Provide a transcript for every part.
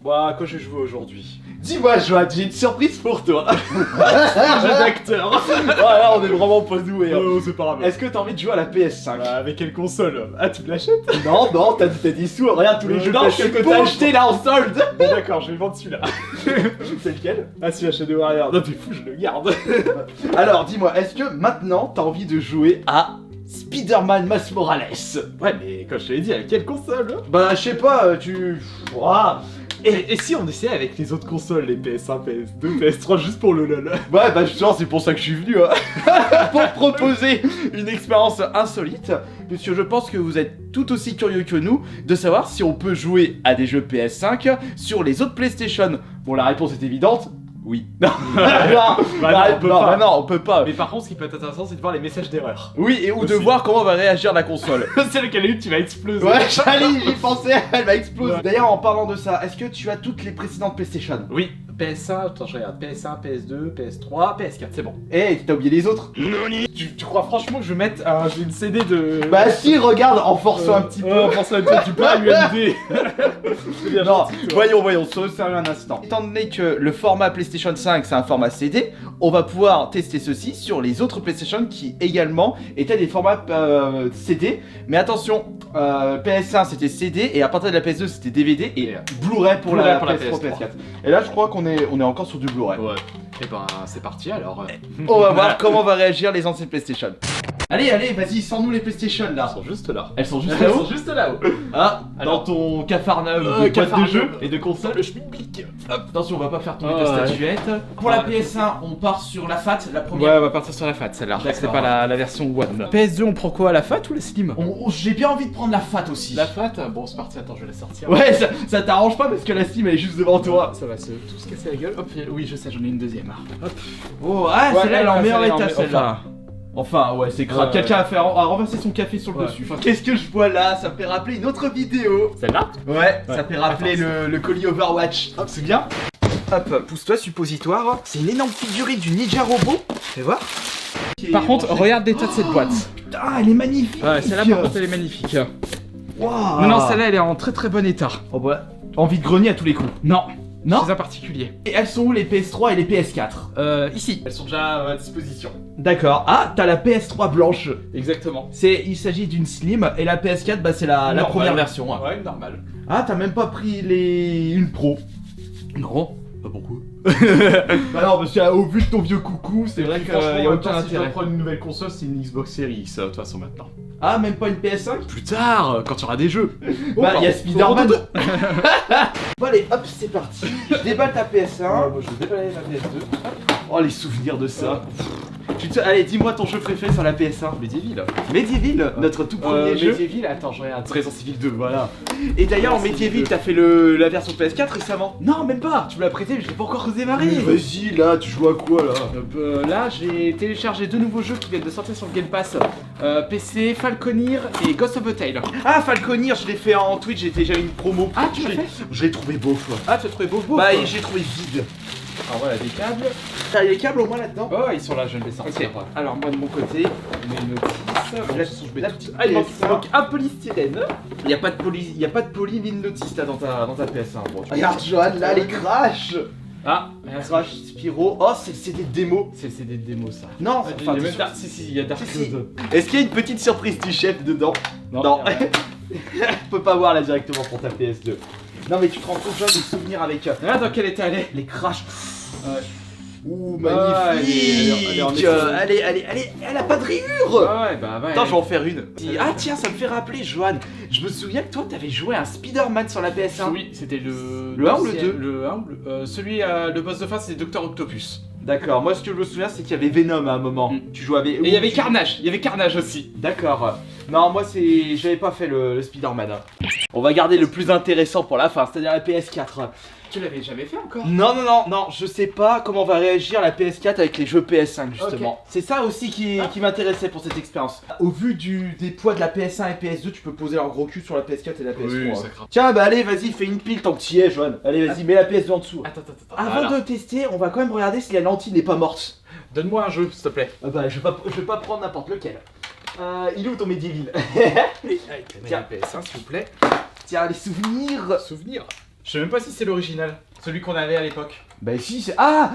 Bon, à quoi j'ai joué aujourd'hui? Dis-moi, Joanne, j'ai une surprise pour toi. Un jeu d'acteur. Voilà, on est vraiment pas doués. Hein. Oh, c'est pas grave. Est-ce que t'as envie de jouer à la PS5? Bah, avec quelle console? Ah, tu me l'achètes? Non, non, t'as des sous. Regarde tous les jeux non, je suis que t'as pauvre. achetés là en solde. Bon, d'accord, je vais vendre celui-là. C'est lequel? Ah, celui-là, Shadow Warrior. Non, t'es fou, je le garde. Alors, dis-moi, est-ce que maintenant t'as envie de jouer à Spider-Man Miles Morales? Ouais, mais quand je te l'ai dit, avec quelle console? Bah, je sais pas, tu. Ouah. Et si on essayait avec les autres consoles, les PS1, PS2, PS3, juste pour le lol? Ouais, bah justement, c'est pour ça que je suis venu, hein. Pour proposer une expérience insolite, puisque je pense que vous êtes tout aussi curieux que nous de savoir si on peut jouer à des jeux PS5 sur les autres PlayStation. Bon, la réponse est évidente. Oui. Non, non, on peut pas. Mais par contre, ce qui peut être intéressant, c'est de voir les messages d'erreur. Oui, et ou de Aussi. voir comment va réagir la console. C'est lequel tu vas exploser. Ouais, Charlie, j'y pensais, elle va exploser. Ouais. D'ailleurs, en parlant de ça, est-ce que tu as toutes les précédentes PlayStation? Oui, PS1, attends, je regarde. PS1, PS2, PS3, PS4, c'est bon. Eh, t'as oublié les autres? Tu crois franchement que je vais mettre j'ai une CD de. Bah si, regarde, en forçant un petit peu. Forçant un petit peu, du pas UMD. C'est bien Non, gentil, toi. voyons, soyons sérieux un instant. Étant donné que le format PlayStation 5 c'est un format CD, on va pouvoir tester ceci sur les autres PlayStation qui également étaient des formats CD. Mais attention, PS1 c'était CD et à partir de la PS2 c'était DVD et Blu-ray pour la PS3, PS4. Et là je crois qu'on est encore sur du Blu-ray. Ouais. Et ben c'est parti alors. On va voir comment va réagir les anciennes PlayStation. Allez, vas-y, sors-nous les PlayStation là. Elles sont juste là. Elles sont juste Elles là-haut. sont juste là-haut. Ah, Alors, dans ton cafarnaum de boîte Cafarnaum. de jeux et de consoles. Le schmilblick. Hop, attention, on va pas faire tomber Ouais. ta statuette. Pour la Ouais. PS1, on part sur la FAT, la Ouais, première. on va partir sur la FAT celle-là. D'accord. C'est pas la version One. PS2, on prend quoi? La FAT ou la Slim? J'ai bien envie de prendre la FAT aussi. La FAT? Bon, c'est parti, attends, je vais la sortir. Ouais, ça t'arrange pas parce que la Steam elle est juste devant toi. Ça va se tout se casser la gueule. Hop, oui, je sais, j'en ai une deuxième. Hop. Oh, ah, Ouais, celle-là elle est en ouais, meilleur celle-là, état en celle-là. Enfin, ouais, c'est grave. Ouais, Quelqu'un a renversé son café sur le Ouais. dessus. Qu'est-ce que je vois là? Ça me fait rappeler une autre vidéo. Celle-là? Ouais, ça fait rappeler Attends, le colis Overwatch. Tu te souviens? Hop, pousse-toi, suppositoire. C'est une énorme figurine du Ninja Robot. Fais voir. Par contre, regarde l'état de cette boîte. Ah, elle est magnifique. Ouais, celle-là, par contre, elle est magnifique. Waouh. Non, celle-là, elle est en très très bon état. Oh bah, envie de grogner à tous les coups. Non. Non. C'est un particulier. Et elles sont où les PS3 et les PS4? Ici. Elles sont déjà à disposition. D'accord. Ah, t'as la PS3 blanche. Exactement. Il s'agit d'une Slim et la PS4, bah c'est la Normale. première version. Hein. Ouais, normal. Ah, t'as même pas pris une Pro? Non. Pas pourquoi. Bah non, parce qu'au vu de ton vieux coucou, c'est vrai qu'il y a aucun Si je dois intérêt. prendre une nouvelle console, c'est une Xbox Series X, de toute façon, maintenant. Ah, même pas une PS5? Plus tard, quand tu auras des jeux. Bah, il y a Spider-Man. Bon, Bon, allez, hop, c'est parti. Je déballe ta PS1. moi, je vais déballer ma PS2. Oh, les souvenirs de ça. Allez, dis-moi ton jeu préféré sur la PS1. Medieval. Medieval, notre tout premier jeu. Medieval, attends, je regarde. Resident Evil 2, voilà. Et d'ailleurs, en Resident Medieval, Evil. t'as fait la version PS4 récemment? Non, même pas. Tu me l'as prêté, mais je l'ai pas encore redémarré. Vas-y, là, tu joues à quoi là? Là, j'ai téléchargé deux nouveaux jeux qui viennent de sortir sur le Game Pass. PC, Falconeer et Ghost of a Tale. Ah, Falconeer, je l'ai fait en Twitch, j'avais une promo. Ah, tu l'as fait? Je l'ai trouvé beau, quoi. Ah, tu as trouvé beau. Bah, et j'ai trouvé vide. Alors voilà, des câbles. T'as les câbles au moins là-dedans? Oh, ils sont là, je vais les sortir. Ok. Alors, moi de mon côté, On met une notice. Là, je mets la tout- petite Ah, il manque PS1. un polystyrène. y a pas de poly ni de notice là dans ta PS1. Bon, regarde, Johan, là, les crash. Ah, Crash, Spyro. Oh, c'est le CD de démo. c'est des démos ça. Non, Ah, enfin, il y a t'es même sûr- Dark- si, il y a Dark Si, si. Cloud. Est-ce qu'il y a une petite surprise du chef dedans? Non. il y a rien. On peut pas voir là directement pour ta PS2. Non, mais tu te rends compte, Johan, les souvenirs avec Ah, dans quel état elle est? les crash. Ouais. Ouh, Ah, magnifique. elle est en état. Elle a pas de rayures. Ouais, bah ouais. Attends, je vais en faire une. Ah tiens, ça me fait rappeler, Johan. Je me souviens que toi, t'avais joué à un Spider-Man sur la PS1. Oui, c'était le. Le 1 ou le deuxième- 2? Le 1 celui, le boss de fin, c'est Dr. Octopus. D'accord, moi ce que je me souviens, c'est qu'il y avait Venom à un moment. Mm. Tu jouais avec. Et il y avait Carnage, aussi. D'accord. Non, moi j'avais pas fait le Spider-Man. Hein. On va garder le plus intéressant pour la fin, c'est-à-dire la PS4. Tu l'avais jamais fait encore? Non, je sais pas comment va réagir la PS4 avec les jeux PS5 justement. C'est ça aussi qui m'intéressait pour cette expérience. Au vu des poids de la PS1 et PS2, tu peux poser leur gros cul sur la PS4 et la PS3. ça craint. Tiens, bah allez, vas-y, fais une pile tant que tu y es, Johan. Allez, vas-y, mets la PS2 en dessous. Attends. Avant Voilà. de tester, on va quand même regarder si la lentille n'est pas morte. Donne-moi un jeu, s'il te plaît. Bah, je vais pas prendre n'importe lequel. Il est où ton Medieval? Allez, Tiens. PS1, s'il vous plaît. Tiens, les souvenirs. Souvenir. Je sais même pas si c'est l'original, celui qu'on avait à l'époque. Bah si, c'est... Ah,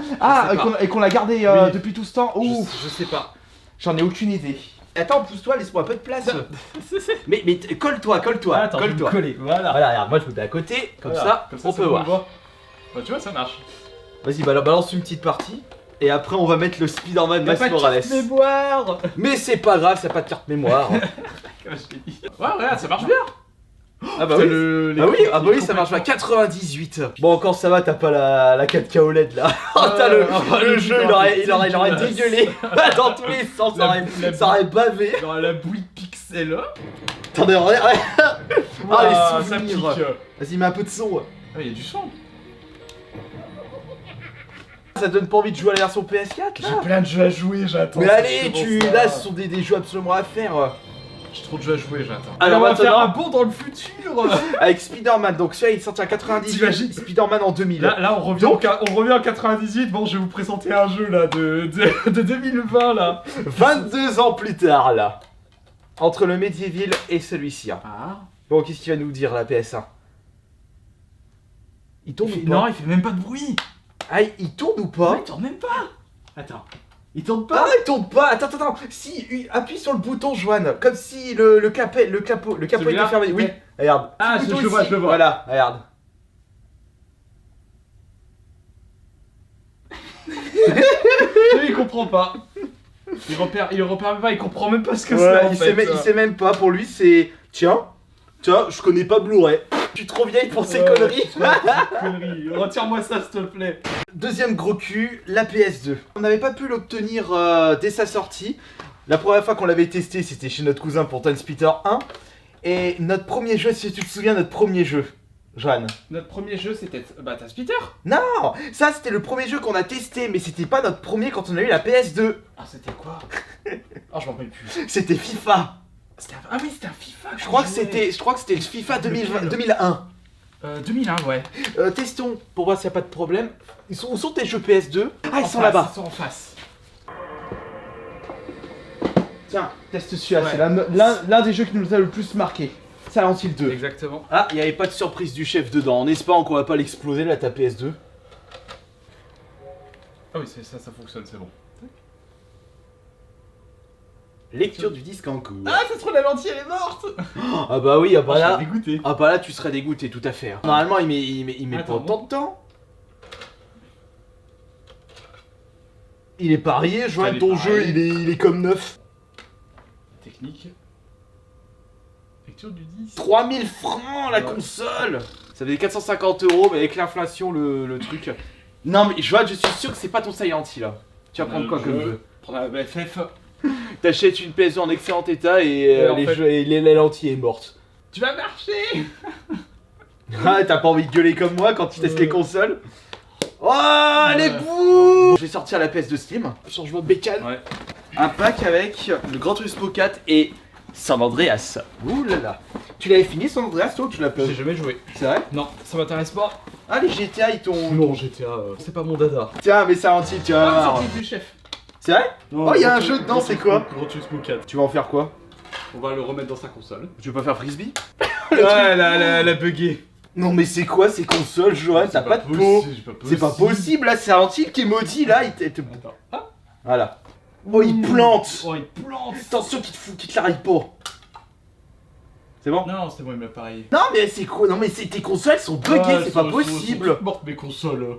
et qu'on l'a gardé Oui. depuis tout ce temps. Ouf, Je sais pas. j'en ai aucune idée. Attends, pousse-toi, laisse-moi un peu de place. Ça- Mais colle-toi, Attends, je vais me colle-toi. coller, voilà. Voilà, regarde, moi je me mets à côté, comme ça, on peut voir. Bah tu vois, ça marche. Vas-y, balance une petite partie. Et après, on va mettre le Spider-Man Miles Morales. mémoire. Mais c'est pas grave, ça n'a pas de carte mémoire. Comme je t'ai dit. Ouais, regarde, ça marche bien. Ah bah oui. Ah bah oui, ça marche pas. 98. Bon, encore ça va, t'as pas la 4K OLED là. T'as le jeu, il aurait dégueulé dans tous les sens, ça aurait bavé. Dans la bouille pixel. Attendez, regarde. Ah, les ça pique. souvenirs. Vas-y, mets un peu de son. Ah, il y a du son. Ça donne pas envie de jouer à la version PS4 là. J'ai plein de jeux à jouer, j'attends. Mais allez, là, ce sont des jeux absolument à faire. J'ai trop de jeux à jouer, j'attends. Alors, on va maintenant- faire un bond dans le futur. Avec Spider-Man, donc celui-là il est sorti en 98, T'imagines Spider-Man en 2000. Là, on revient, on revient en 98. Bon, je vais vous présenter un jeu là de 2020 là. 22 ans plus tard là. Entre le Medieval et celui-ci. Hein. Ah. Bon, qu'est-ce qu'il va nous dire la PS1? Il tourne ou pas? Non, il fait même pas de bruit. Ah, il tourne ou pas? Il tourne même pas. Attends. Il tourne pas. Ah, il tourne pas! Attends. Si, appuie sur le bouton, Joanne. Comme si le capot était Celui-là fermé. Oui, Ouais. regarde. Ah, Petit je bouton le vois, ici. je le vois. Voilà, regarde. Lui, il comprend pas. Il repère même pas, il comprend même pas ce que c'est en il, fait. il sait même pas. Pour lui, c'est. Tiens, je connais pas Blu-ray. Je suis trop vieille pour ces conneries. Connerie. Retire-moi ça, s'il te plaît. Deuxième gros cul, la PS2. On n'avait pas pu l'obtenir dès sa sortie. La première fois qu'on l'avait testé, c'était chez notre cousin pour Time Splitter 1. Et notre premier jeu, si tu te souviens, notre premier jeu, Joanne. Notre premier jeu, c'était Time Splitter. Non, ça c'était le premier jeu qu'on a testé, mais c'était pas notre premier quand on a eu la PS2. Ah, c'était quoi? Ah, je m'en rappelle plus. C'était FIFA. Ah oui, c'était un FIFA. Je crois que c'était le FIFA 2020, 2001. 2001, ouais. Testons pour voir s'il n'y a pas de problème. Où sont tes jeux PS2? Ah, ils En sont face, là-bas. Ils sont en face. Tiens, teste celui-là, Ouais. c'est l'un des jeux qui nous a le plus marqué. Silent Hill 2. Exactement. Ah, il n'y avait pas de surprise du chef dedans, en espérant qu'on va pas l'exploser là, ta PS2. Ah oui, ça fonctionne, c'est bon. Lecture du disque en cours. Ah, ça se trouve, la lentille, elle est morte. Ah bah oui, ah bah Je là. suis dégoûté. Ah bah là, tu serais dégoûté, tout à fait. Hein. Normalement, il met pas Attends, autant de temps. Il est parié, je vois Il est ton jeu, parié. il est comme neuf. Technique. Lecture du 10. 3000 francs la Ouais. console. Ça faisait 450 €, mais avec l'inflation, le truc. Non mais Joanne, je suis sûr que c'est pas ton Silent Hill là. Tu vas prendre quoi comme jeu? Prendre la BFF. T'achètes une PS2 en excellent état et, en fait- la lentille est morte. Tu vas marcher. Ah, t'as pas envie de gueuler comme moi quand tu testes les consoles? Oh, les Ouais. bouts! Je vais sortir la PS de Steam. Changement de bécane. Ouais. Un pack avec le Gran Turismo 4 et San Andreas. Ouh là là. Tu l'avais fini San Andreas toi ou tu l'as pas? J'ai jamais joué. C'est vrai? Non, ça m'intéresse pas. Ah, les GTA ils t'ont. Non, GTA, c'est pas mon dada. Tiens, mais Silent Hill, tu vas voir. surprise du chef. C'est vrai? Oh, il y a un jeu dedans, c'est quoi? Grand Turismo 4. Tu vas en faire quoi? On va le remettre dans sa console. Tu veux pas faire frisbee? Ouais, elle a bugué. Non, mais c'est quoi ces consoles, Joanne? T'as pas de peau. C'est pas possible, là, c'est Silent Hill qui est maudit, là. Attends. Ah. Voilà. Oh, il plante! Oh, il plante. Attention qu'il te l'arrive pas. C'est bon? Non, c'est bon, il me l'a pareil. Non, mais c'est quoi? Non, mais tes consoles sont buggées, c'est pas possible. Morte mes consoles.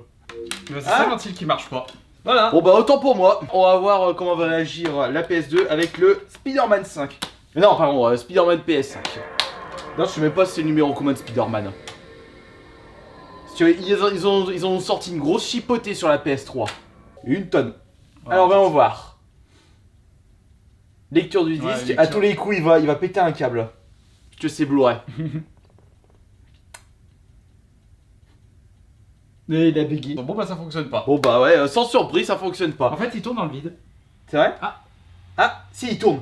C'est Ah. Silent Hill qui marche pas. Voilà. Bon, bah, autant pour moi. On va voir comment va réagir la PS2 avec le Spider-Man 5. Non, pardon, Spider-Man PS5. Non, je sais même pas si c'est le numéro combien de Spider-Man. Si tu veux, ils ont sorti une grosse chipotée sur la PS3. Une tonne. Alors, on va voir. Lecture du Ouais, disque. lecture. À tous les coups, il va péter un câble. Que c'est Blu-ray. Et il a bugué. Bon, bah ça fonctionne pas. Bon, bah ouais, sans surprise, ça fonctionne pas. En fait, il tourne dans le vide. C'est vrai? Ah. Ah, si, il tourne.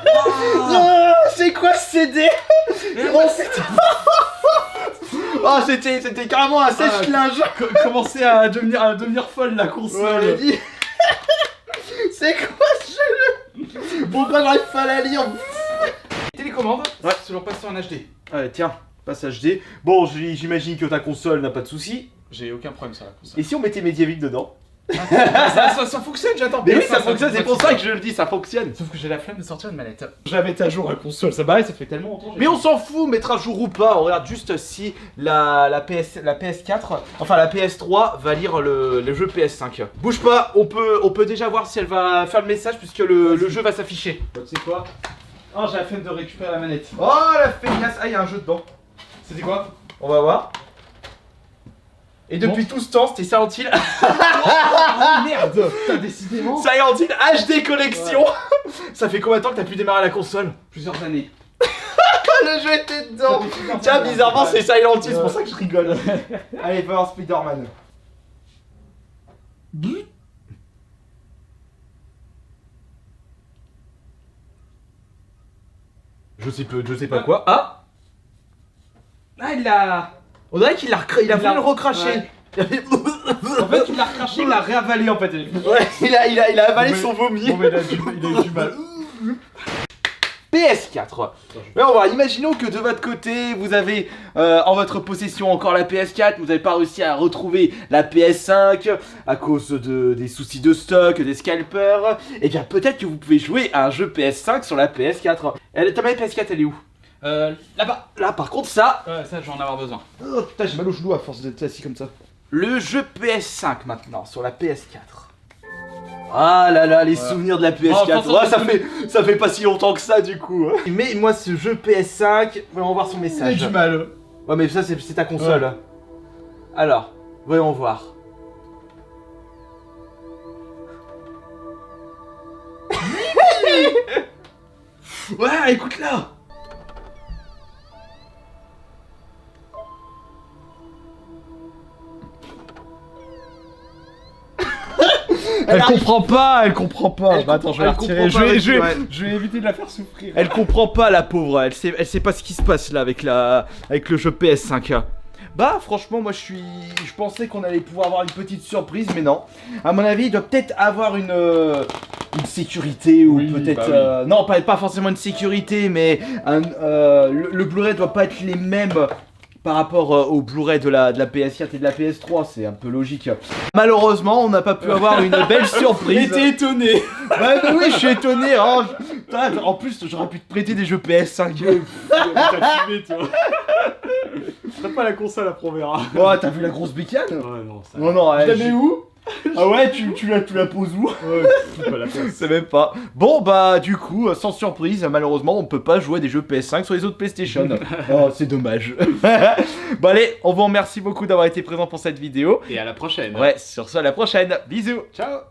Non, c'est quoi ce CD? Oh, oh, c'était carrément un sèche-linge. Commencer à devenir folle la console. Ouais, dit. C'est quoi ce jeu? Pourquoi j'arrive pas à la lire? Télécommande. Ouais. C'est toujours passé en HD. Ouais, tiens, Passage D. Bon, j'imagine que ta console n'a pas de soucis. J'ai aucun problème sur la console. Et si on mettait Mediavic dedans? Ça fonctionne, j'attends. Mais oui, ça fonctionne, c'est pour ça que je le dis, ça fonctionne. Sauf que j'ai la flemme de sortir une manette. Je la mets à jour la console, ça ça fait tellement longtemps. Mais on s'en fout, mettre à jour ou pas, on regarde juste si la PS4, enfin la PS3 va lire le jeu PS5. Bouge pas, on peut déjà voir si elle va faire le message puisque le jeu va s'afficher. Tu sais quoi? Oh, j'ai la flemme de récupérer la manette. Oh la feignasse, ah il y a un jeu dedans. C'était quoi? On va voir. Et depuis tout ce temps, c'était Silent Hill. Oh merde! Putain, décidément! Silent Hill HD Collection. Ça fait combien de temps que t'as pu démarrer la console? Plusieurs années. Le jeu était dedans. Tiens, bizarrement c'est Silent Hill, c'est pour ça que je rigole. Allez, va voir Spider-Man. Je sais pas quoi. Ah, Ah, il l'a. on dirait qu'il a voulu le recracher. En fait, il l'a recraché, il l'a réavalé en fait. Ouais, il a avalé Bon, son vomi. Bon, mais il a eu du mal. PS4. Mais on va, imaginons que de votre côté, vous avez en votre possession encore la PS4, vous n'avez pas réussi à retrouver la PS5 à cause des soucis de stock, des scalpers. Et bien peut-être que vous pouvez jouer à un jeu PS5 sur la PS4. Ta manette PS4 elle est où? Là-bas. Là par contre ça... Ouais, ça, je vais en avoir besoin. Oh putain, j'ai mal au genou à force d'être assis comme ça. Le jeu PS5 maintenant, sur la PS4. Ah là là, les souvenirs de la PS4. Oh, ça fait pas si longtemps que ça du coup. Mais moi ce jeu PS5, voyons voir son Il a message. du mal. Ouais mais ça c'est ta console. Ouais. Alors, voyons voir. Ouais, écoute là. Elle comprend pas. Elle Bah attends, je vais la comprend retirer. pas avec lui, ouais. Je vais éviter de la faire souffrir. Elle comprend pas la pauvre, elle sait pas ce qui se passe là avec le jeu PS5. Bah franchement moi je pensais qu'on allait pouvoir avoir une petite surprise mais non. À mon avis il doit peut-être avoir une sécurité ou Oui, peut-être... bah oui. Non pas forcément une sécurité mais le Blu-ray doit pas être les mêmes par rapport au Blu-ray de la PS4 et de la PS3, c'est un peu logique. Malheureusement on n'a pas pu avoir une belle surprise. J'étais étonné. Ouais, mais oui, je suis étonné. Hein. Putain, en plus, j'aurais pu te prêter des jeux PS5. T'as fumé, toi. T'as pas la console, après on verra. Oh, t'as vu la grosse bécane? Ouais, non, ça. Non, non, Je la mets où? Ah ouais, tu la poses où? Ouais, c'est pas la place. C'est même pas. Bon, bah, du coup, sans surprise, malheureusement, on peut pas jouer à des jeux PS5 sur les autres PlayStation. Oh, c'est dommage. Bon, allez, on vous remercie beaucoup d'avoir été présent pour cette vidéo. Et à la prochaine. Ouais, sur ce, à la prochaine. Bisous. Ciao.